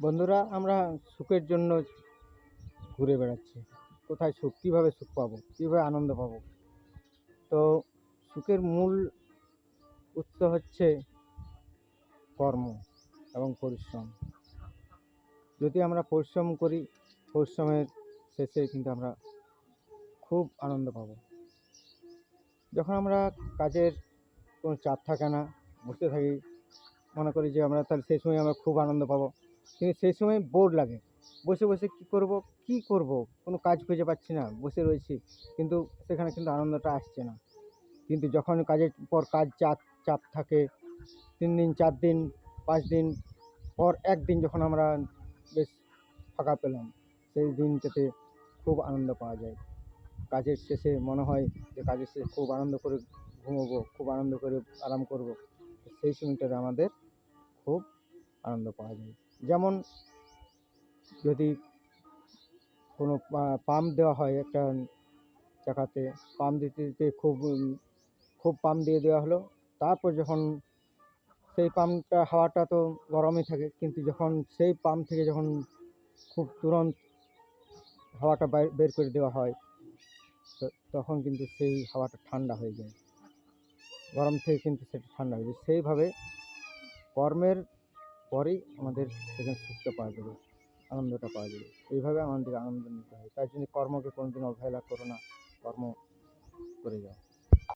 বন্ধুরা, আমরা সুখের জন্য ঘুরে বেড়াচ্ছি। কোথায় সুখ, কীভাবে সুখ পাবো, কীভাবে আনন্দ পাবো? তো সুখের মূল উৎস হচ্ছে কর্ম এবং পরিশ্রম। যদি আমরা পরিশ্রম করি, পরিশ্রমের শেষে কিন্তু আমরা খুব আনন্দ পাবো। যখন আমরা কাজের কোনো চাপ থাকে না, বসে থাকি, মনে করি যে আমরা তাহলে সেই সময় আমরা খুব আনন্দ পাবো। কিন্তু সেই সময় বোর লাগে, বসে বসে কী করব, কোনো কাজ খুঁজে পাচ্ছি না, বসে রয়েছি, কিন্তু সেখানে কিন্তু আনন্দটা আসছে না। কিন্তু যখন কাজের পর কাজ চাপ থাকে, 3 দিন 4 দিন 5 দিন পর একদিন যখন আমরা বেশ ফাঁকা পেলাম, সেই দিনটাতে খুব আনন্দ পাওয়া যায়। কাজের শেষে মনে হয় যে কাজের শেষে খুব আনন্দ করে ঘুমোবো, খুব আনন্দ করে আরাম করব। সেই সময়টাতে আমাদের খুব আনন্দ পাওয়া যায়। যেমন যদি কোনো পাম্প দেওয়া হয় একটা চাকাতে, পাম্প দিতে দিতে খুব পাম্প দিয়ে দেওয়া হলো। তারপর যখন সেই পাম্পটা, হাওয়াটা তো গরমই থাকে, কিন্তু যখন সেই পাম্প থেকে যখন খুব তুরন্ত হাওয়াটা বের করে দেওয়া হয়, তখন কিন্তু সেই হাওয়াটা ঠান্ডা হয়ে যায়, গরম থেকে কিন্তু সেটা ঠান্ডা হয়ে যায়। সেইভাবে কর্মের পরেই আমাদের সেখানে সুখটা পাওয়া যাবে, আনন্দটা পাওয়া যাবে। এইভাবে আমাদের আনন্দ নিতে হয়। তাই জন্য কর্মকে কোনোদিন অবহেলা করো না, কর্ম করে যাও।